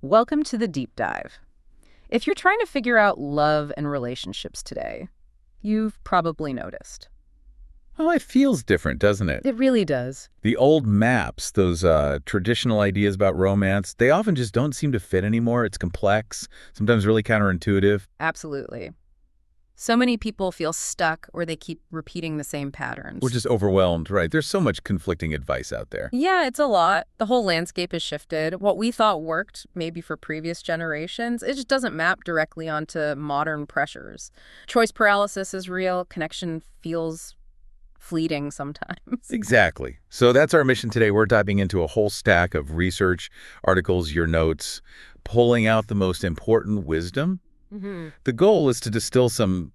Welcome to the deep dive. If you're trying to figure out love and relationships today, you've probably noticed. Well, it feels different, doesn't it? It really does. The old maps, those traditional ideas about romance, they often just don't seem to fit anymore. It's complex, sometimes really counterintuitive. Absolutely. So many people feel stuck or they keep repeating the same patterns. We're just overwhelmed, right? There's so much conflicting advice out there. Yeah, it's a lot. The whole landscape has shifted. What we thought worked maybe for previous generations, it just doesn't map directly onto modern pressures. Choice paralysis is real. Connection feels fleeting sometimes. Exactly. So that's our mission today. We're diving into a whole stack of research, articles, your notes, pulling out the most important wisdom. The goal is to distill some,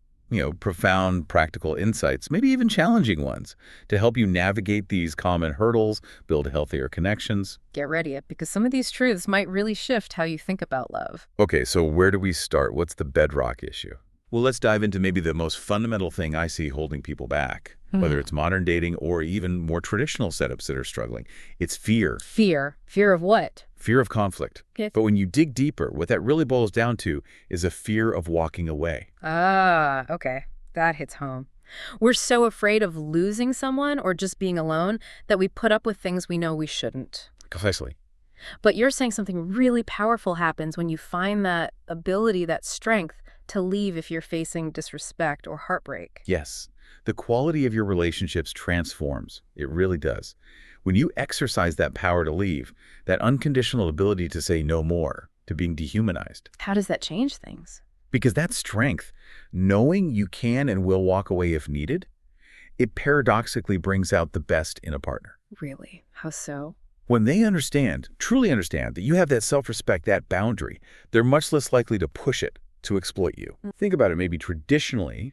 profound practical insights, maybe even challenging ones, to help you navigate these common hurdles, build healthier connections. Get ready, because some of these truths might really shift how you think about love. Okay, so where do we start? What's the bedrock issue? Well, let's dive into maybe the most fundamental thing I see holding people back, whether it's modern dating or even more traditional setups that are struggling. It's fear. Fear. Fear of what? Fear of conflict. Okay. But when you dig deeper, what that really boils down to is a fear of walking away. Ah, okay. That hits home. We're so afraid of losing someone or just being alone that we put up with things we know we shouldn't. Precisely. But you're saying something really powerful happens when you find that ability, that strength to leave if you're facing disrespect or heartbreak. Yes. The quality of your relationships transforms. It really does. When you exercise that power to leave, that unconditional ability to say no more, to being dehumanized. How does that change things? Because that strength, knowing you can and will walk away if needed, it paradoxically brings out the best in a partner. Really? How so? When they understand, truly understand, that you have that self-respect, that boundary, they're much less likely to push it, to exploit you. Think about it. Maybe traditionally,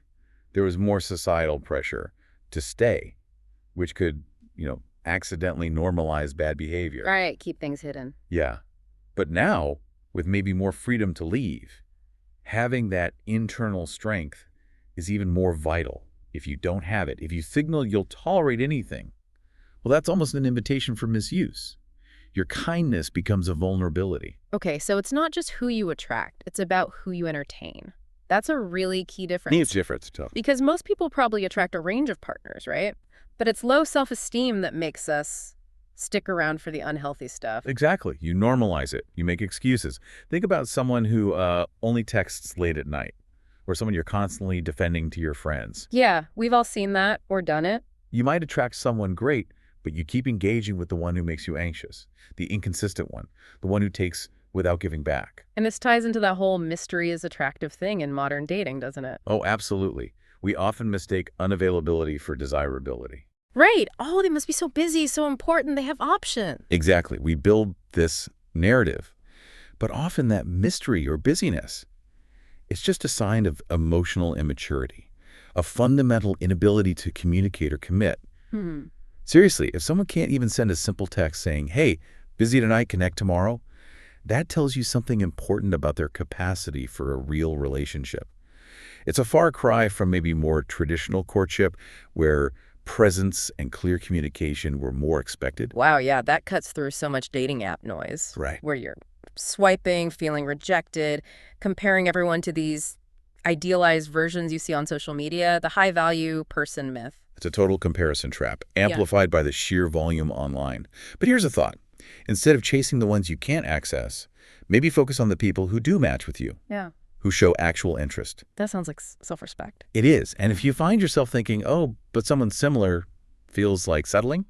there was more societal pressure to stay, which could, accidentally normalize bad behavior. Right, keep things hidden. Yeah. But now, with maybe more freedom to leave, having that internal strength is even more vital. If you don't have it, if you signal you'll tolerate anything, well, that's almost an invitation for misuse. Your kindness becomes a vulnerability. Okay, so it's not just who you attract, it's about who you entertain. That's a really key difference. It's different. Because most people probably attract a range of partners, right? But it's low self-esteem that makes us stick around for the unhealthy stuff. Exactly. You normalize it. You make excuses. Think about someone who only texts late at night, or someone you're constantly defending to your friends. Yeah, we've all seen that or done it. You might attract someone great, but you keep engaging with the one who makes you anxious, the inconsistent one, the one who takes without giving back. And this ties into that whole mystery is attractive thing in modern dating, doesn't it? Oh, absolutely. We often mistake unavailability for desirability. Right. Oh, they must be so busy, so important, they have options. Exactly. We build this narrative, but often that mystery or busyness, it's just a sign of emotional immaturity, a fundamental inability to communicate or commit. Seriously, if someone can't even send a simple text saying, hey, busy tonight, connect tomorrow, that tells you something important about their capacity for a real relationship. It's a far cry from maybe more traditional courtship where presence and clear communication were more expected. Wow, yeah, that cuts through so much dating app noise. Right. Where you're swiping, feeling rejected, comparing everyone to these idealized versions you see on social media, the high-value person myth. It's a total comparison trap, amplified by the sheer volume online. But here's a thought. Instead of chasing the ones you can't access, maybe focus on the people who do match with you, Yeah, who show actual interest. that sounds like self-respect. It is. And if you find yourself thinking, oh, but someone similar feels like settling,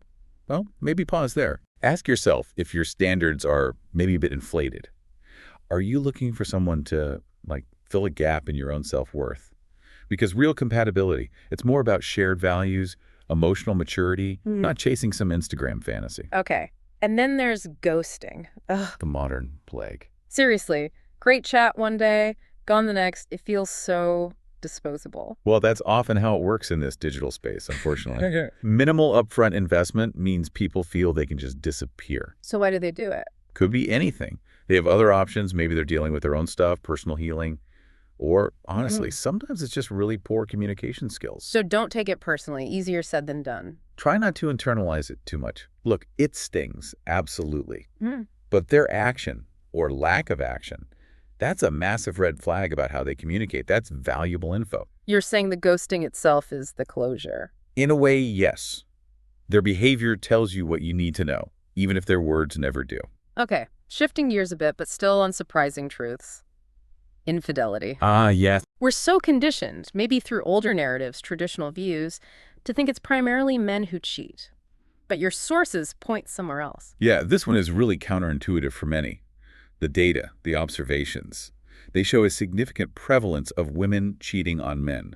well, maybe pause there. Ask yourself if your standards are maybe a bit inflated. Are you looking for someone to, fill a gap in your own self-worth? Because real compatibility, it's more about shared values, emotional maturity, not chasing some Instagram fantasy. Okay, and then there's ghosting. Ugh. The modern plague. Seriously, great chat one day, gone the next. It feels so disposable. Well, that's often how it works in this digital space, unfortunately. Minimal upfront investment means people feel they can just disappear. So why do they do it? Could be anything. They have other options. Maybe they're dealing with their own stuff, personal healing. Or, honestly, sometimes it's just really poor communication skills. So don't take it personally. Easier said than done. Try not to internalize it too much. Look, it stings, absolutely. But their action, or lack of action, that's a massive red flag about how they communicate. That's valuable info. You're saying the ghosting itself is the closure. In a way, yes. Their behavior tells you what you need to know, even if their words never do. Okay, shifting gears a bit, but still on surprising truths. Infidelity. Ah, yes. We're so conditioned, maybe through older narratives, traditional views, to think it's primarily men who cheat. But your sources point somewhere else. Yeah, this one is really counterintuitive for many. The data, the observations, they show a significant prevalence of women cheating on men.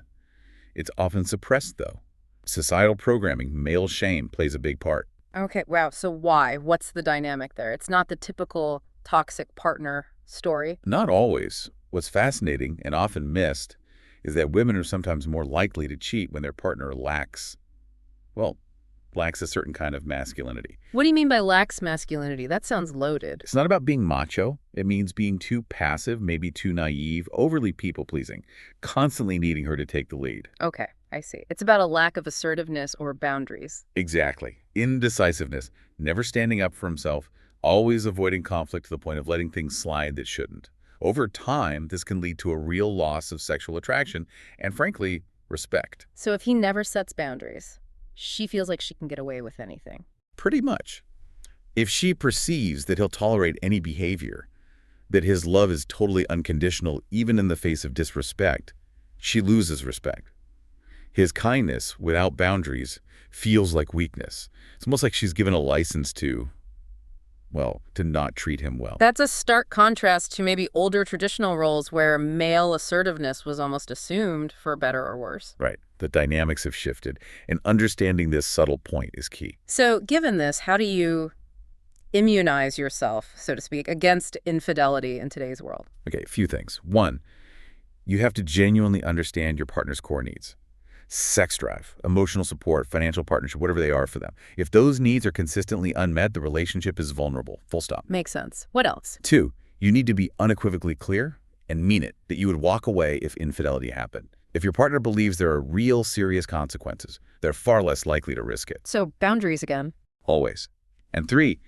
It's often suppressed, though. Societal programming, male shame, plays a big part. Okay, wow, so why? What's the dynamic there? It's not the typical toxic partner story. Not always. What's fascinating and often missed is that women are sometimes more likely to cheat when their partner lacks a certain kind of masculinity. What do you mean by lax masculinity? That sounds loaded. It's not about being macho. It means being too passive, maybe too naive, overly people-pleasing, constantly needing her to take the lead. Okay, I see. It's about a lack of assertiveness or boundaries. Exactly. Indecisiveness, never standing up for himself, always avoiding conflict to the point of letting things slide that shouldn't. Over time, this can lead to a real loss of sexual attraction and, frankly, respect. So if he never sets boundaries, she feels like she can get away with anything. Pretty much. If she perceives that he'll tolerate any behavior, that his love is totally unconditional even in the face of disrespect, she loses respect. His kindness, without boundaries, feels like weakness. It's almost like she's given a license to not treat him well. That's a stark contrast to maybe older traditional roles where male assertiveness was almost assumed for better or worse. Right. The dynamics have shifted, and understanding this subtle point is key. So given this, how do you immunize yourself, so to speak, against infidelity in today's world? Okay, a few things. One, you have to genuinely understand your partner's core needs. Sex drive, emotional support, financial partnership, whatever they are for them. If those needs are consistently unmet, the relationship is vulnerable. Full stop. Makes sense. What else? Two, you need to be unequivocally clear and mean it, that you would walk away if infidelity happened. If your partner believes there are real serious consequences, they're far less likely to risk it. So boundaries again. Always. And three,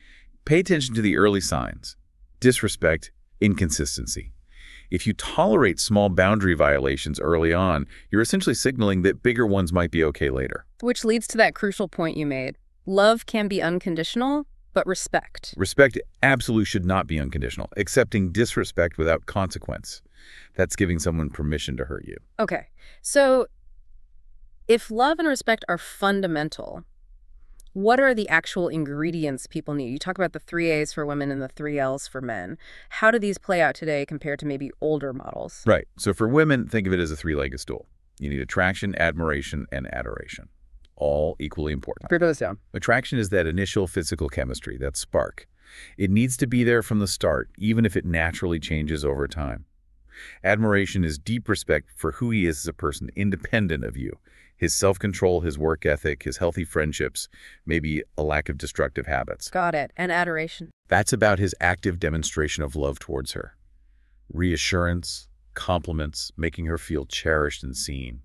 pay attention to the early signs. Disrespect, inconsistency. If you tolerate small boundary violations early on, you're essentially signaling that bigger ones might be okay later. Which leads to that crucial point you made. Love can be unconditional, but respect. Respect absolutely should not be unconditional. Accepting disrespect without consequence, that's giving someone permission to hurt you. Okay, so if love and respect are fundamental, what are the actual ingredients people need? You talk about the 3 A's for women and the 3 L's for men. How do these play out today compared to maybe older models? Right. So for women, think of it as a 3-legged stool. You need attraction, admiration, and adoration. All equally important. Break those down. Attraction is that initial physical chemistry, that spark. It needs to be there from the start, even if it naturally changes over time. Admiration is deep respect for who he is as a person, independent of you. His self-control, his work ethic, his healthy friendships, maybe a lack of destructive habits. Got it. And adoration. That's about his active demonstration of love towards her. Reassurance, compliments, making her feel cherished and seen.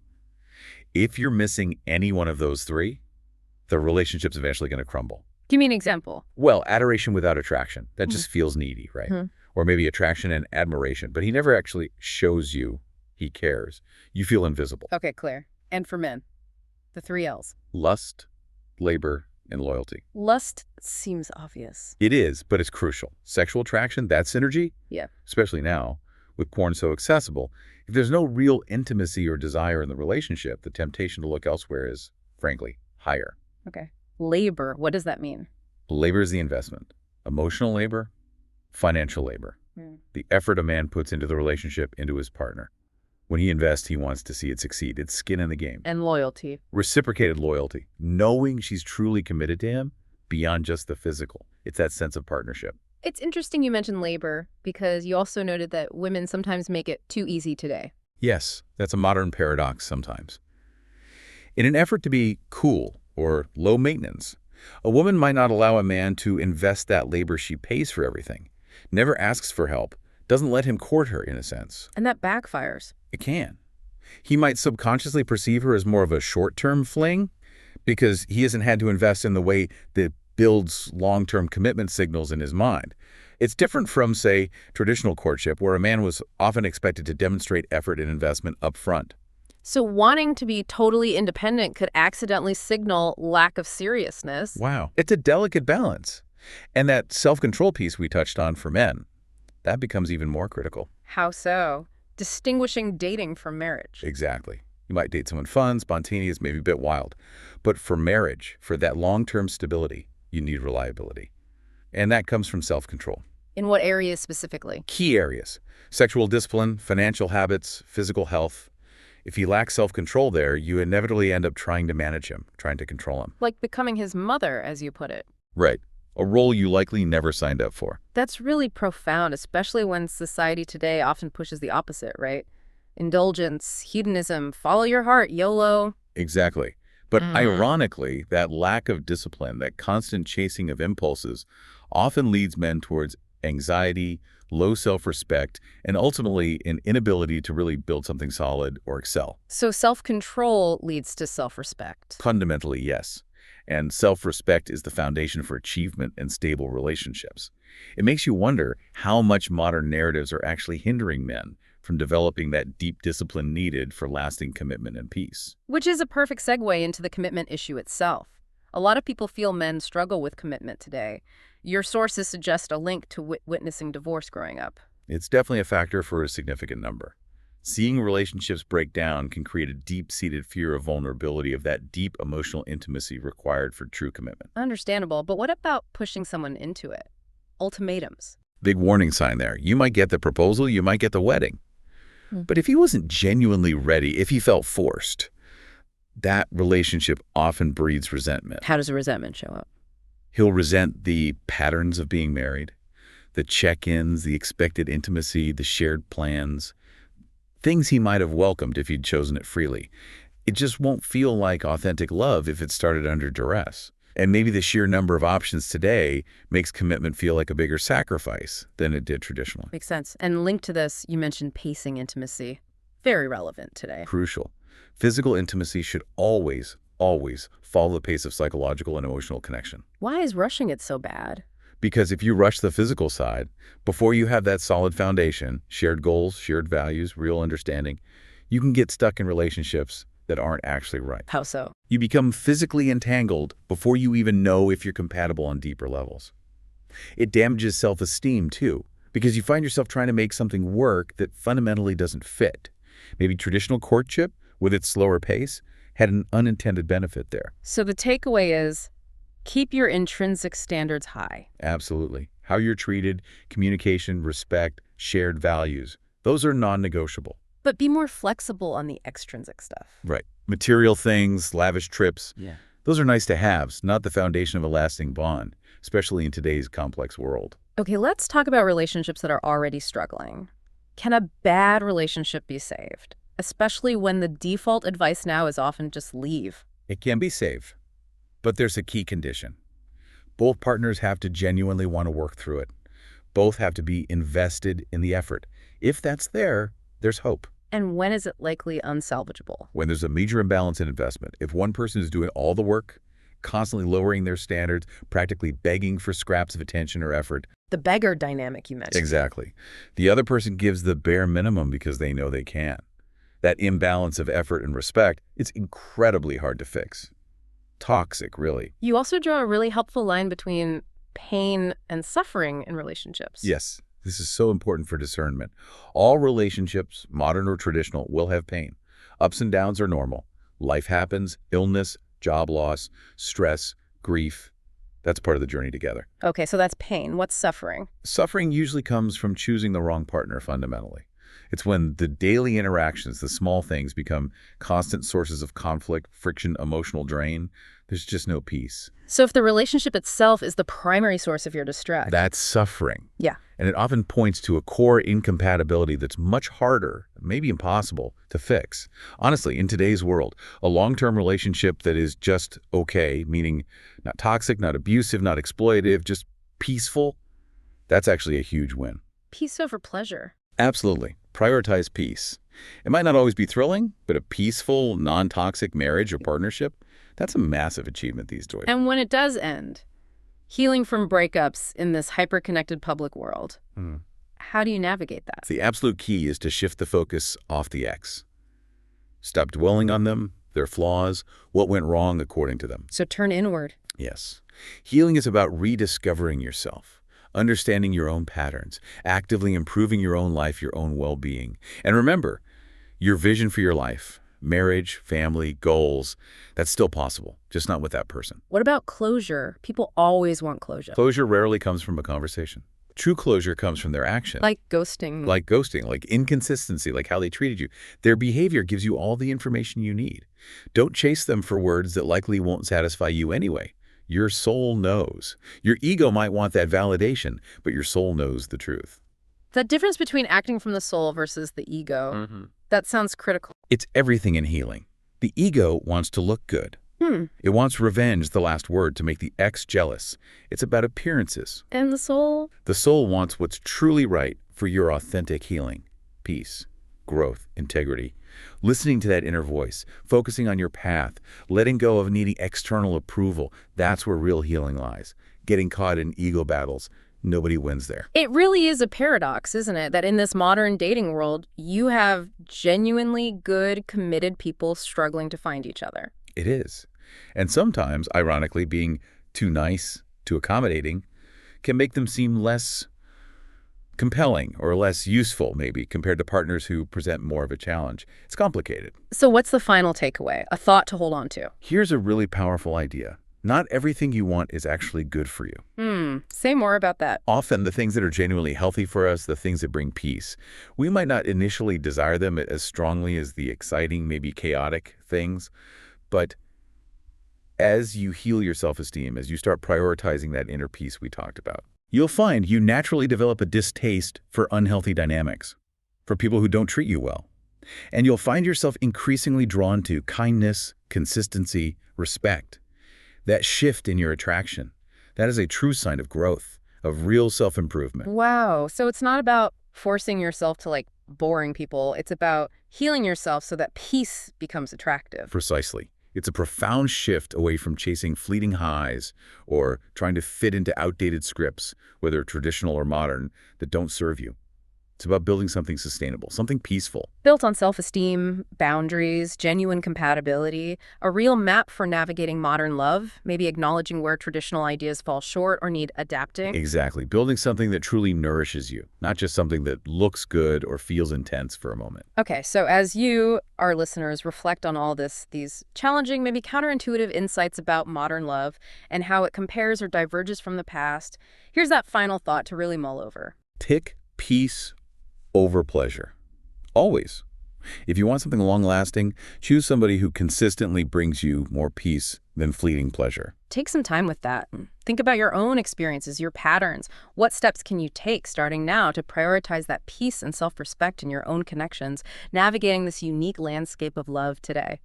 If you're missing any one of those 3, the relationship's eventually going to crumble. Give me an example. Well, adoration without attraction. That just feels needy, right? Or maybe attraction and admiration, but he never actually shows you he cares. You feel invisible. Okay, clear. And for men, the 3 L's. Lust, labor, and loyalty. Lust seems obvious. It is, but it's crucial. Sexual attraction, that synergy, Yeah. especially now, with porn so accessible, if there's no real intimacy or desire in the relationship, the temptation to look elsewhere is, frankly, higher. Okay. Labor, what does that mean? Labor is the investment. Emotional labor, financial labor. The effort a man puts into the relationship, into his partner. When he invests, he wants to see it succeed. It's skin in the game. And loyalty. Reciprocated loyalty. Knowing she's truly committed to him beyond just the physical. It's that sense of partnership. It's interesting you mentioned labor because you also noted that women sometimes make it too easy today. Yes, that's a modern paradox sometimes. In an effort to be cool or low maintenance, a woman might not allow a man to invest that labor she pays for everything, never asks for help, doesn't let him court her in a sense. And that backfires. It can. He might subconsciously perceive her as more of a short-term fling because he hasn't had to invest in the way that builds long-term commitment signals in his mind. It's different from, say, traditional courtship, where a man was often expected to demonstrate effort and investment up front. So wanting to be totally independent could accidentally signal lack of seriousness. Wow. It's a delicate balance. And that self-control piece we touched on for men, that becomes even more critical. How so? Distinguishing dating from marriage. Exactly. You might date someone fun, spontaneous, maybe a bit wild. But for marriage, for that long-term stability, you need reliability. And that comes from self-control. In what areas specifically? Key areas: sexual discipline, financial habits, physical health. If you lack self-control there, you inevitably end up trying to manage him, trying to control him. Like becoming his mother, as you put it. Right. A role you likely never signed up for. That's really profound, especially when society today often pushes the opposite, right? Indulgence, hedonism, follow your heart, YOLO. Exactly. But ironically, that lack of discipline, that constant chasing of impulses, often leads men towards anxiety, low self-respect, and ultimately an inability to really build something solid or excel. So self-control leads to self-respect. Fundamentally, yes. And self-respect is the foundation for achievement and stable relationships. It makes you wonder how much modern narratives are actually hindering men from developing that deep discipline needed for lasting commitment and peace. Which is a perfect segue into the commitment issue itself. A lot of people feel men struggle with commitment today. Your sources suggest a link to witnessing divorce growing up. It's definitely a factor for a significant number. Seeing relationships break down can create a deep-seated fear of vulnerability, of that deep emotional intimacy required for true commitment. Understandable, but what about pushing someone into it? Ultimatums. Big warning sign there. You might get the proposal, you might get the wedding. But if he wasn't genuinely ready, if he felt forced, that relationship often breeds resentment. How does the resentment show up? He'll resent the patterns of being married, the check-ins, the expected intimacy, the shared plans, things he might have welcomed if he'd chosen it freely. It just won't feel like authentic love if it started under duress. And maybe the sheer number of options today makes commitment feel like a bigger sacrifice than it did traditionally. Makes sense. And linked to this, you mentioned pacing intimacy. Very relevant today. Crucial. Physical intimacy should always, always follow the pace of psychological and emotional connection. Why is rushing it so bad? Because if you rush the physical side, before you have that solid foundation, shared goals, shared values, real understanding, you can get stuck in relationships that aren't actually right. How so? You become physically entangled before you even know if you're compatible on deeper levels. It damages self-esteem, too, because you find yourself trying to make something work that fundamentally doesn't fit. Maybe traditional courtship, with its slower pace, had an unintended benefit there. So the takeaway is, keep your intrinsic standards high. Absolutely. How you're treated, communication, respect, shared values, those are non-negotiable. But be more flexible on the extrinsic stuff. Right. Material things, lavish trips, Yeah. those are nice-to-haves, not the foundation of a lasting bond, especially in today's complex world. Okay, let's talk about relationships that are already struggling. Can a bad relationship be saved? Especially when the default advice now is often just leave. It can be saved, but there's a key condition. Both partners have to genuinely want to work through it. Both have to be invested in the effort. If that's there, there's hope. And when is it likely unsalvageable? When there's a major imbalance in investment, if one person is doing all the work, constantly lowering their standards, practically begging for scraps of attention or effort. The beggar dynamic you mentioned. Exactly. The other person gives the bare minimum because they know they can. That imbalance of effort and respect, it's incredibly hard to fix. Toxic, really. You also draw a really helpful line between pain and suffering in relationships. Yes, this is so important for discernment. All relationships, modern or traditional, will have pain. Ups and downs are normal. Life happens, illness, job loss, stress, grief. That's part of the journey together. Okay, so that's pain. What's suffering? Suffering usually comes from choosing the wrong partner fundamentally. It's when the daily interactions, the small things, become constant sources of conflict, friction, emotional drain. There's just no peace. So if the relationship itself is the primary source of your distress. That's suffering. Yeah. And it often points to a core incompatibility that's much harder, maybe impossible, to fix. Honestly, in today's world, a long-term relationship that is just okay, meaning not toxic, not abusive, not exploitative, just peaceful, that's actually a huge win. Peace over pleasure. Absolutely. Prioritize peace. It might not always be thrilling, but a peaceful, non-toxic marriage or partnership, that's a massive achievement these days. And when it does end, Healing from breakups in this hyper-connected public world. Hmm. How do you navigate that? The absolute key is to shift the focus off the ex. Stop dwelling on them, their flaws, what went wrong according to them. So turn inward. Yes. Healing is about rediscovering yourself, understanding your own patterns, actively improving your own life, your own well-being. And remember, your vision for your life, marriage, family, goals, that's still possible, just not with that person. What about closure? People always want closure. Closure rarely comes from a conversation. True closure comes from their action. Like ghosting. Like ghosting, like inconsistency, like how they treated you. Their behavior gives you all the information you need. Don't chase them for words that likely won't satisfy you anyway. Your soul knows. Your ego might want that validation, but your soul knows the truth. The difference between acting from the soul versus the ego, that sounds critical. It's everything in healing. The ego wants to look good. It wants revenge, the last word, to make the ex jealous. It's about appearances. And the soul? The soul wants what's truly right for your authentic healing. Peace, growth, integrity. Listening to that inner voice, focusing on your path, letting go of needing external approval, that's where real healing lies. Getting caught in ego battles, nobody wins there. It really is a paradox, isn't it? That in this modern dating world, you have genuinely good, committed people struggling to find each other. It is. And sometimes, ironically, being too nice, too accommodating, can make them seem less compelling or less useful, maybe, compared to partners who present more of a challenge. It's complicated. So what's the final takeaway? A thought to hold on to? Here's a really powerful idea. Not everything you want is actually good for you. Say more about that. Often, the things that are genuinely healthy for us, the things that bring peace, we might not initially desire them as strongly as the exciting, maybe chaotic things, but as you heal your self-esteem, as you start prioritizing that inner peace we talked about, you'll find you naturally develop a distaste for unhealthy dynamics, for people who don't treat you well. And you'll find yourself increasingly drawn to kindness, consistency, respect. That shift in your attraction, that is a true sign of growth, of real self-improvement. Wow. So it's not about forcing yourself to like boring people. It's about healing yourself so that peace becomes attractive. Precisely. It's a profound shift away from chasing fleeting highs or trying to fit into outdated scripts, whether traditional or modern, that don't serve you. It's about building something sustainable, something peaceful. Built on self-esteem, boundaries, genuine compatibility, a real map for navigating modern love, maybe acknowledging where traditional ideas fall short or need adapting. Exactly. Building something that truly nourishes you, not just something that looks good or feels intense for a moment. Okay, so as you, our listeners, reflect on all this, these challenging, maybe counterintuitive insights about modern love and how it compares or diverges from the past, here's that final thought to really mull over. Pick peace over pleasure. Always. If you want something long-lasting, choose somebody who consistently brings you more peace than fleeting pleasure. Take some time with that. Think about your own experiences, your patterns. What steps can you take starting now to prioritize that peace and self-respect in your own connections, navigating this unique landscape of love today?